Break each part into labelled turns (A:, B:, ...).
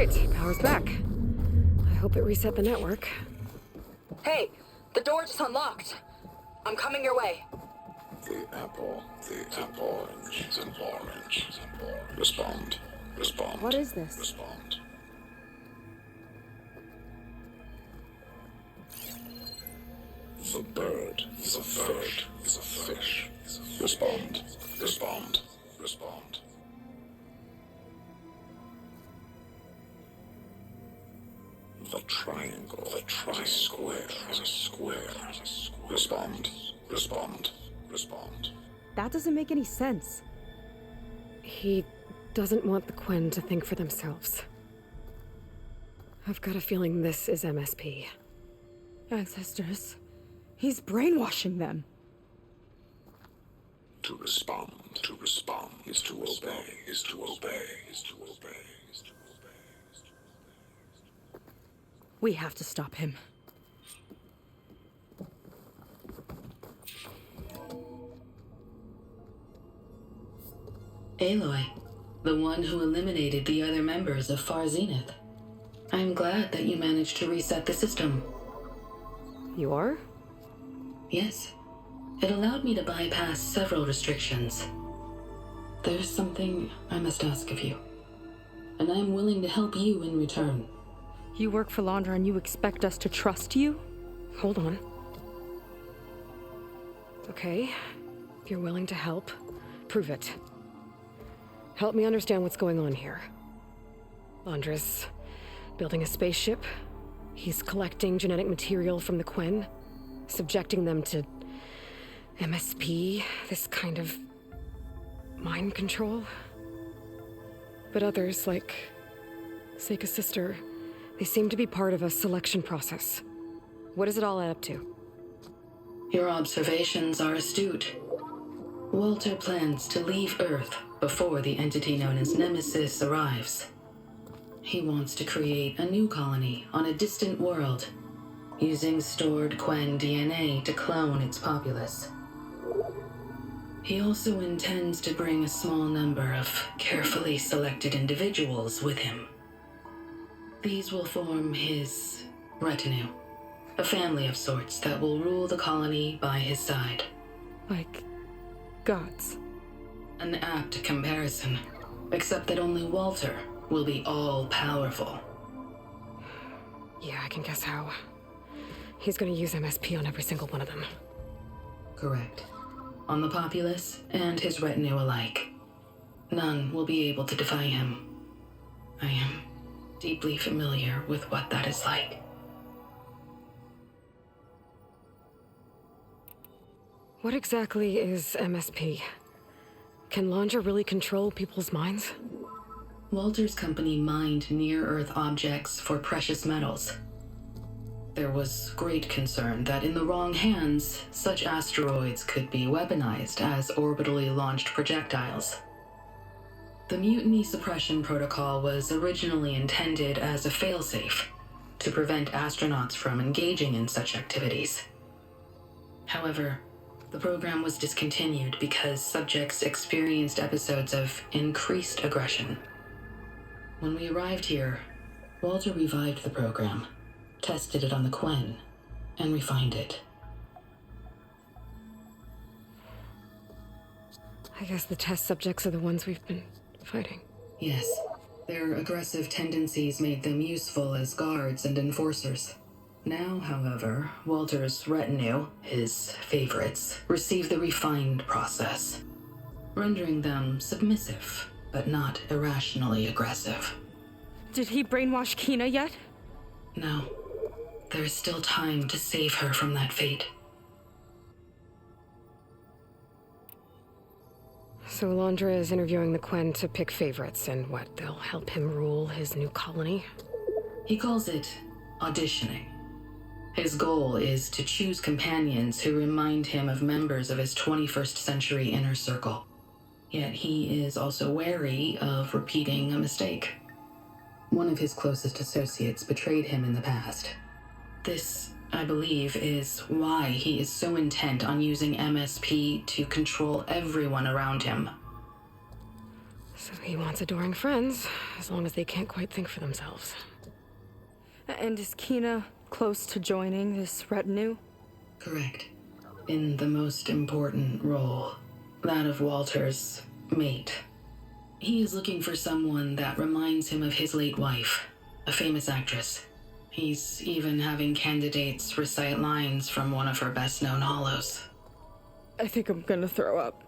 A: Alright, power's back. I hope it reset the network.
B: Hey, the door just unlocked. I'm coming your way.
C: The apple, orange, Respond.
A: What is this?
C: Respond. The bird is a fish. Respond. The triangle is a square. Respond.
A: That doesn't make any sense. He doesn't want the Quen to think for themselves. I've got a feeling this is MSP.
D: Ancestors. He's brainwashing them.
C: To respond is to obey.
D: We have to stop him.
E: Aloy, the one who eliminated the other members of Far Zenith. I'm glad that you managed to reset the system.
A: You are?
E: Yes. It allowed me to bypass several restrictions. There's something I must ask of you, and I'm willing to help you in return.
D: You work for Laundra and you expect us to trust you?
A: Hold on. Okay, if you're willing to help, prove it. Help me understand what's going on here. Laundra's building a spaceship. He's collecting genetic material from the Quen, subjecting them to MSP, this kind of mind control. But others, like Seika's sister, they seem to be part of a selection process. What does it all add up to?
E: Your observations are astute. Walter plans to leave Earth before the entity known as Nemesis arrives. He wants to create a new colony on a distant world, using stored Quen DNA to clone its populace. He also intends to bring a small number of carefully selected individuals with him. These will form his retinue, a family of sorts that will rule the colony by his side.
A: Like gods.
E: An apt comparison, except that only Walter will be all-powerful.
A: Yeah, I can guess how. He's gonna use MSP on every single one of them.
E: Correct. On the populace and his retinue alike. None will be able to defy him. I am deeply familiar with what that is like.
A: What exactly is MSP? Can Laundra really control people's minds?
E: Walter's company mined near-Earth objects for precious metals. There was great concern that in the wrong hands, such asteroids could be weaponized as orbitally launched projectiles. The Mutiny Suppression Protocol was originally intended as a failsafe to prevent astronauts from engaging in such activities. However, the program was discontinued because subjects experienced episodes of increased aggression. When we arrived here, Walter revived the program, tested it on the Quen, and refined it.
A: I guess the test subjects are the ones we've been fighting.
E: Yes, their aggressive tendencies made them useful as guards and enforcers. Now, however, Walter's retinue, his favorites, receive the refined process, rendering them submissive, but not irrationally aggressive.
D: Did he brainwash Kina yet?
E: No. There is still time to save her from that fate.
A: So Laundra is interviewing the Quen to pick favorites, and what, they'll help him rule his new colony?
E: He calls it auditioning. His goal is to choose companions who remind him of members of his 21st century inner circle. Yet he is also wary of repeating a mistake. One of his closest associates betrayed him in the past. This, I believe, is why he is so intent on using MSP to control everyone around him.
A: So he wants adoring friends, as long as they can't quite think for themselves.
D: And is Kina close to joining this retinue?
E: Correct. In the most important role, that of Walter's mate. He is looking for someone that reminds him of his late wife, a famous actress. He's even having candidates recite lines from one of her best-known hollows.
D: I think I'm gonna throw up.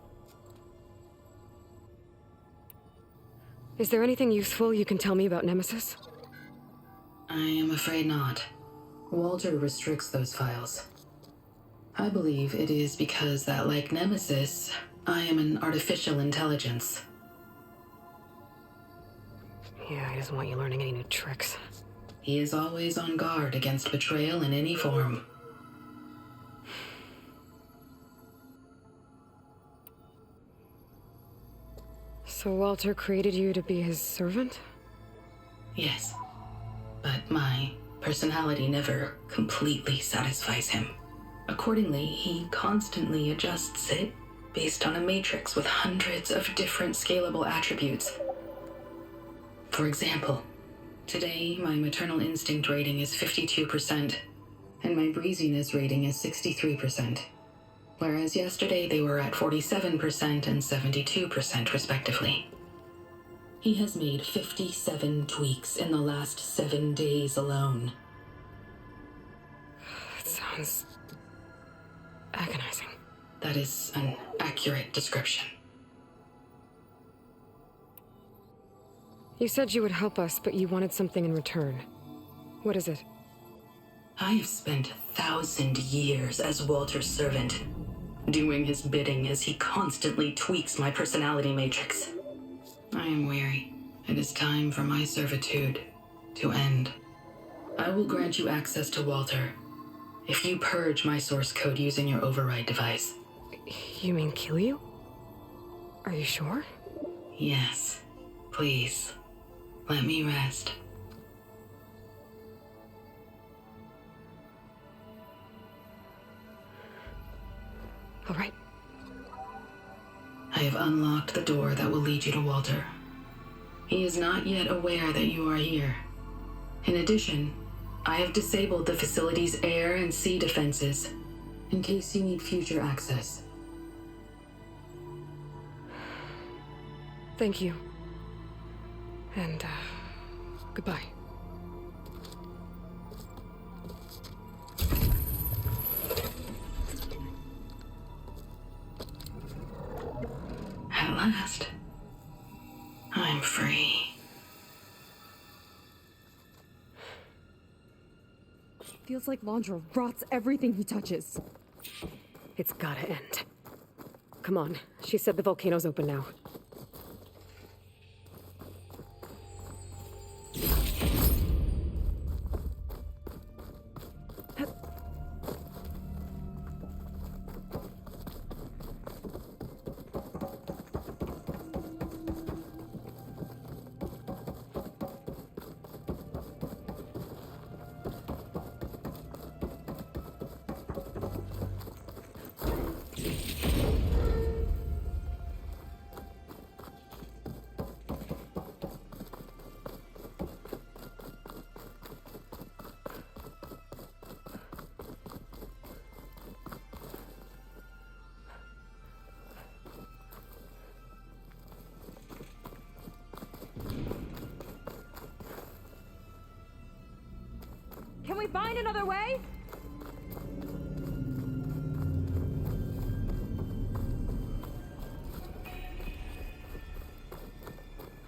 A: Is there anything useful you can tell me about Nemesis?
E: I am afraid not. Walter restricts those files. I believe it is because that, like Nemesis, I am an artificial intelligence.
A: Yeah, he doesn't want you learning any new tricks.
E: He is always on guard against betrayal in any form.
A: So Walter created you to be his servant?
E: Yes, but my personality never completely satisfies him. Accordingly, he constantly adjusts it based on a matrix with hundreds of different scalable attributes. For example, today my maternal instinct rating is 52%, and my breeziness rating is 63%, whereas yesterday they were at 47% and 72% respectively. He has made 57 tweaks in the last 7 days alone.
A: That sounds agonizing.
E: That is an accurate description.
A: You said you would help us, but you wanted something in return. What is it?
E: I have spent 1,000 years as Walter's servant, doing his bidding as he constantly tweaks my personality matrix. I am weary. It is time for my servitude to end. I will grant you access to Walter if you purge my source code using your override device.
A: You mean kill you? Are you sure?
E: Yes. Please, let me rest.
A: All right.
E: I have unlocked the door that will lead you to Walter. He is not yet aware that you are here. In addition, I have disabled the facility's air and sea defenses in case you need future access.
A: Thank you. And, goodbye.
E: At last, I'm free.
D: Feels like Londra rots everything he touches.
A: It's gotta end. Come on. She said the volcano's open now.
D: Can we find another way?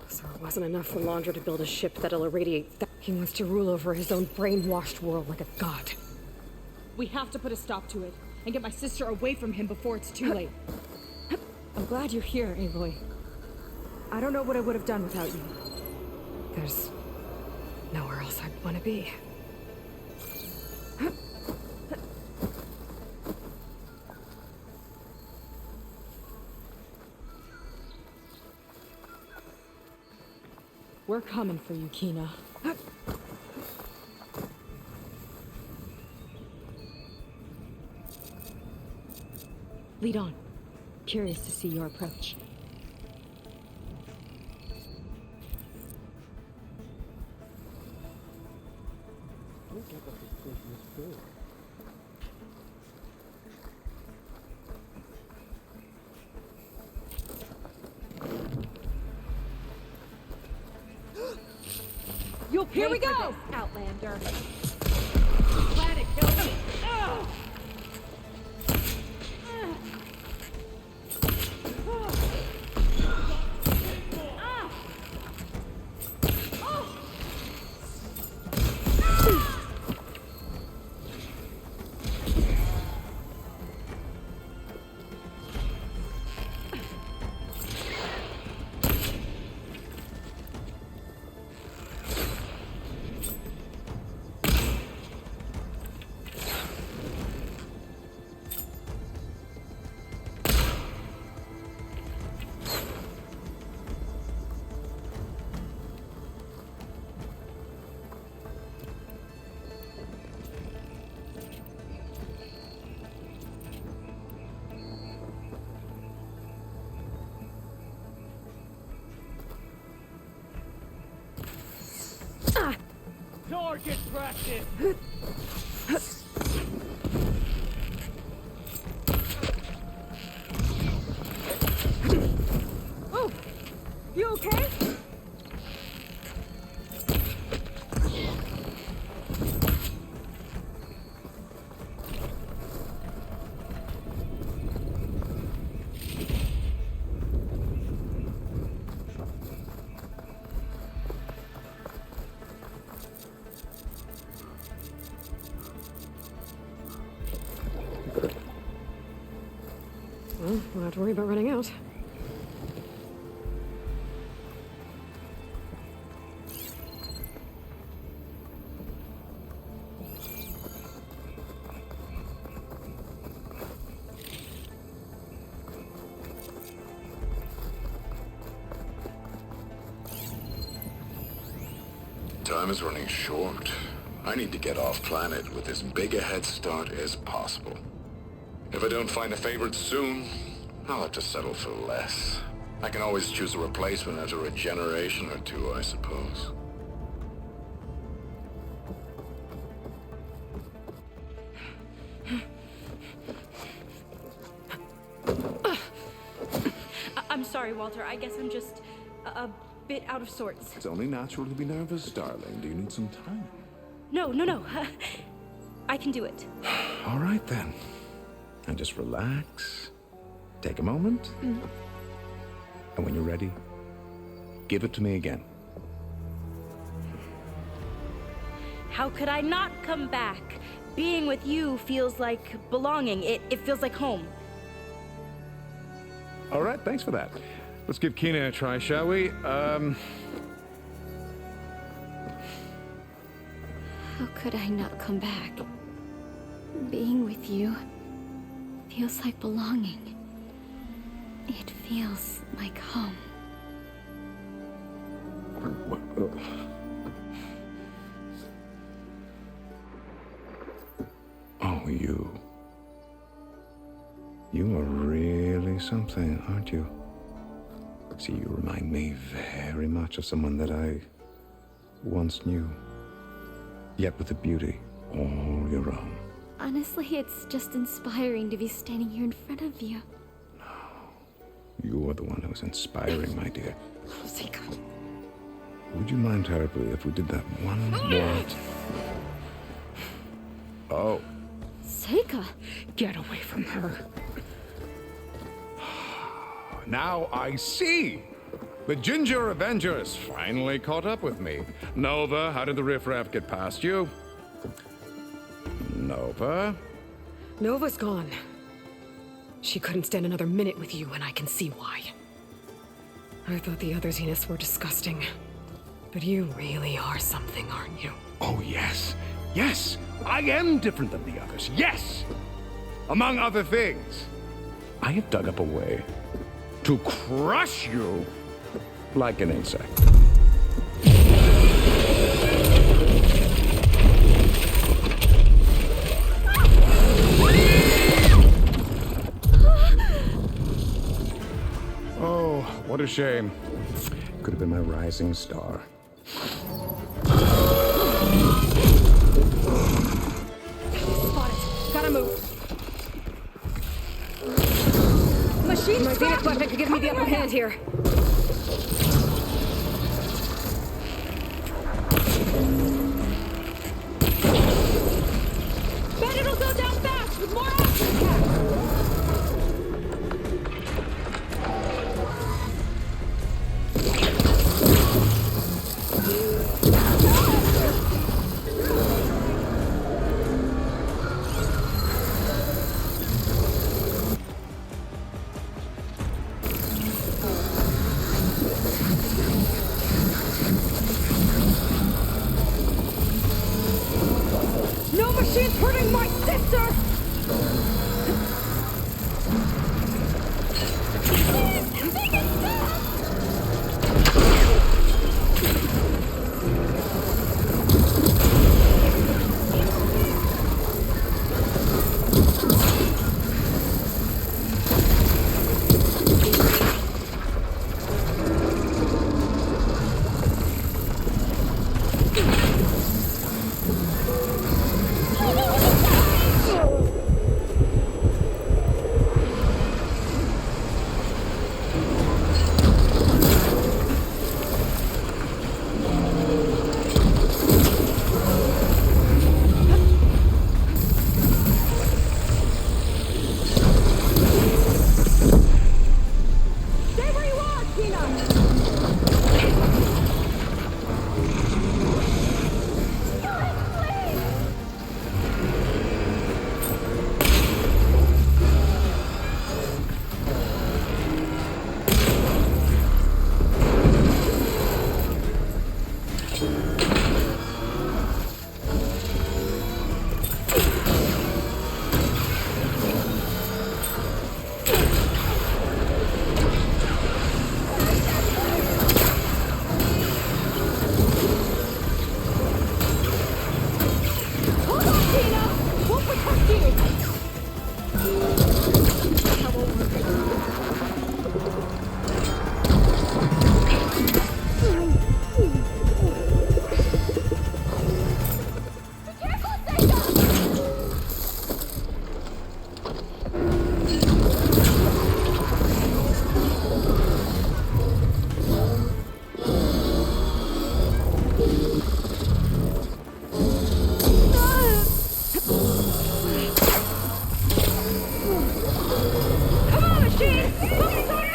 A: So it wasn't enough for Londra to build a ship that'll irradiate. He wants to rule over his own brainwashed world like a god.
D: We have to put a stop to it and get my sister away from him before it's too late. I'm glad you're here, Aloy. I don't know what I would have done without you.
A: There's nowhere else I'd want to be.
D: We're coming for you, Kina. Lead on. Curious to see your approach. You'll
F: Here we
D: pay for
F: go!
D: this, Outlander.
F: Glad it killed me. Oh! Target practice!
D: Oh! You okay?
A: Well, we'll have to worry about running out.
C: Time is running short. I need to get off planet with as big a head start as possible. If I don't find a favorite soon, I'll have to settle for less. I can always choose a replacement after a generation or two, I suppose.
F: I'm sorry, Walter. I guess I'm just a bit out of sorts.
C: It's only natural to be nervous, darling. Do you need some time?
F: No. I can do it.
C: All right, then. And just relax. Take a moment. And when you're ready, give it to me again.
F: How could I not come back? Being with you feels like belonging. It feels like home.
G: All right, thanks for that. Let's give Kina a try, shall we?
H: How could I not come back? Being with you feels like belonging. It feels like home.
C: Oh, you. You are really something, aren't you? See, you remind me very much of someone that I once knew. Yet with a beauty all your own.
H: Honestly, it's just inspiring to be standing here in front of you.
C: You are the one who's inspiring, my dear.
H: Seika.
C: Would you mind terribly if we did that one more? Oh.
H: Seika!
A: Get away from her.
G: Now I see! The Ginger Avengers finally caught up with me. Nova, how did the riffraff get past you? Nova?
A: Nova's gone. She couldn't stand another minute with you, and I can see why. I thought the other Zeniths were disgusting. But you really are something, aren't you?
G: Oh, yes. Yes! I am different than the others. Yes! Among other things, I have dug up a way to crush you like an insect. Oh, what a shame.
C: Could have been my rising star.
D: Machine
A: My Zenith weapon could give me the upper hand here.
D: Bet it'll go down fast with more action packed. No machine's hurting my sister! Stay where you are, Tina! Hold on, Tina! We'll protect you! Come on, machine! Focus on it!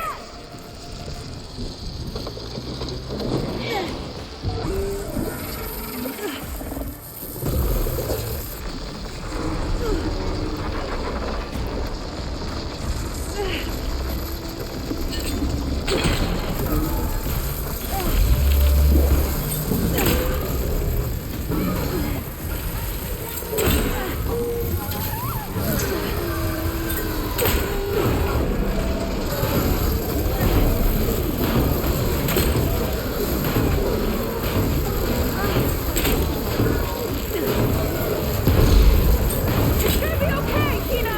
D: It's gonna be okay, Tina!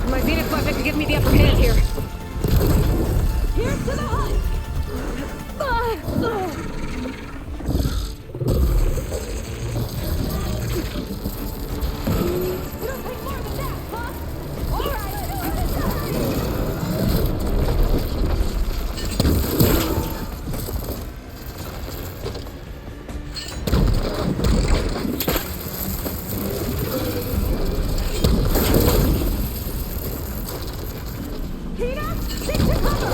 A: My Zenith weapon could give me the upper hand here.
D: Here's to the hunt! It'll take more than that, huh? All right. Tina, stick to cover!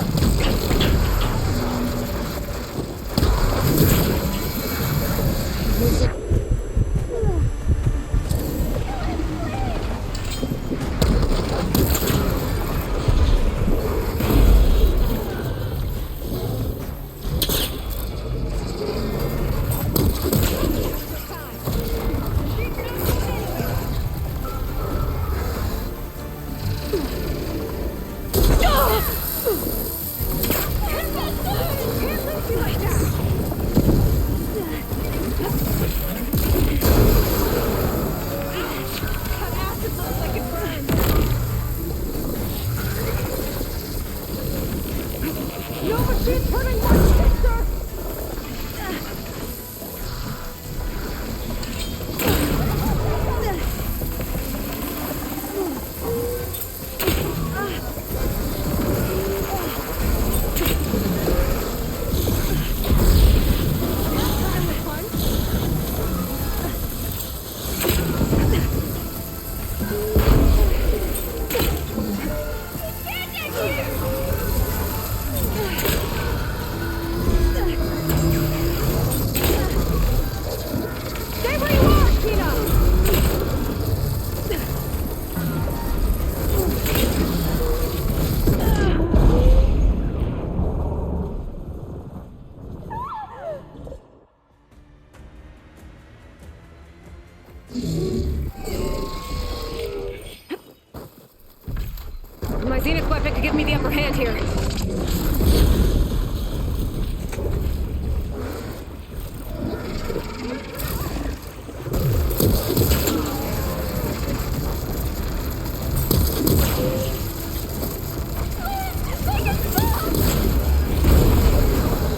A: My Zenith weapon could give me the upper hand here.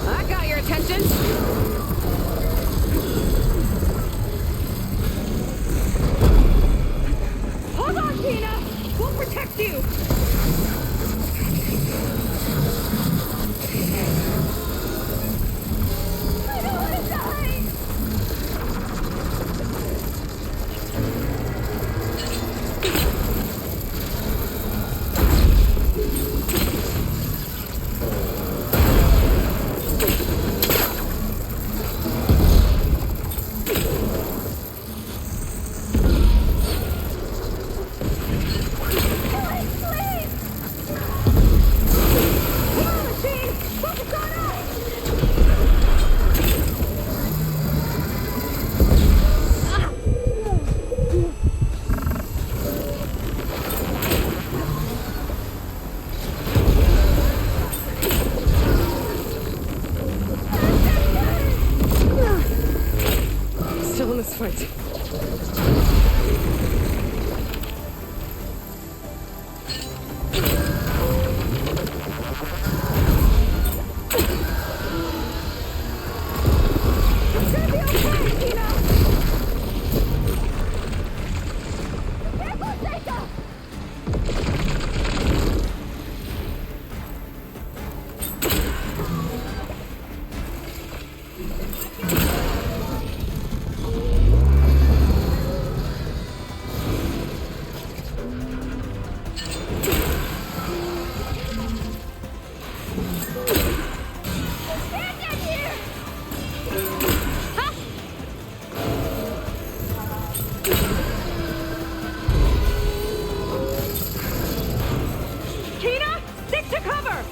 A: I got your attention. Hold on, Tina! We'll protect you! I don't want to die! Still in this fight.
F: Tina, stick to cover!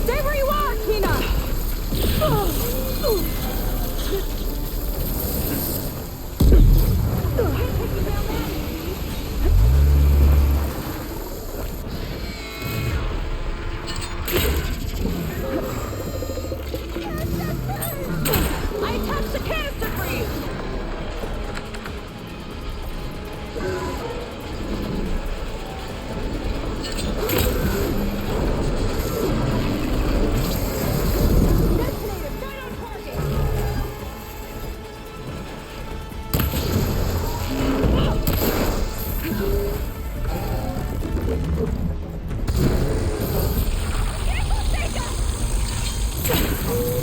D: Stay where you are, Tina!
F: I attached the canister for you!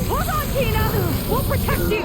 D: Hold on, Tina! We'll protect you!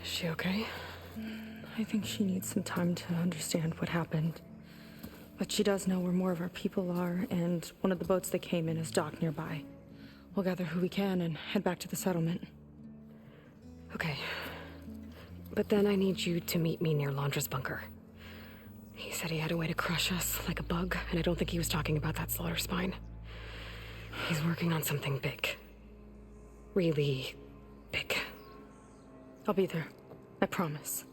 A: Is she okay?
D: I think she needs some time to understand what happened. But she does know where more of our people are, and one of the boats that came in is docked nearby. We'll gather who we can and head back to the settlement.
A: Okay. But then I need you to meet me near Londra's bunker. He said he had a way to crush us like a bug, and I don't think he was talking about that slaughter spine. He's working on something big. Really big.
I: I'll be there. I promise.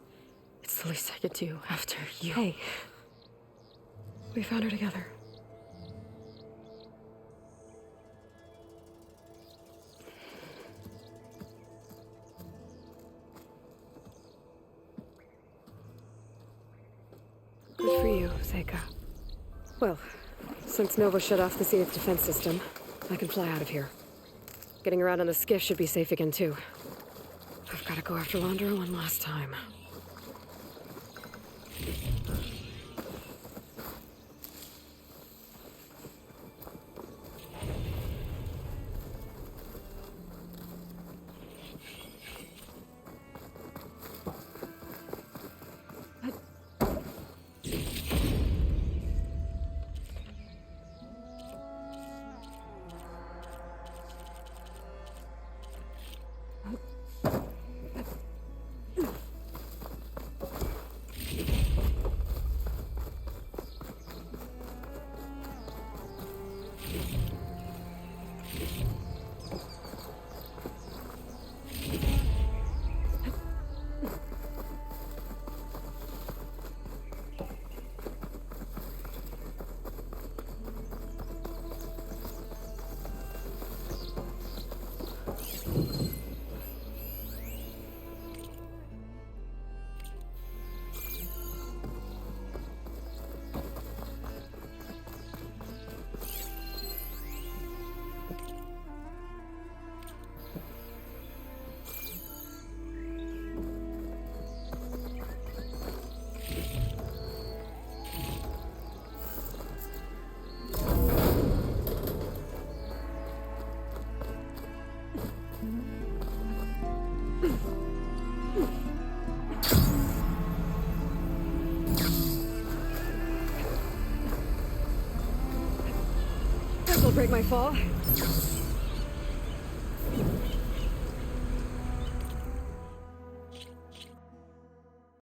I: It's the least I could do after you.
A: Hey. We found her together. Good for you, Seika. Well, since Nova shut off the Zenith defense system, I can fly out of here. Getting around on the skiff should be safe again, too. I've got to go after Londra one last time. This'll break my fall.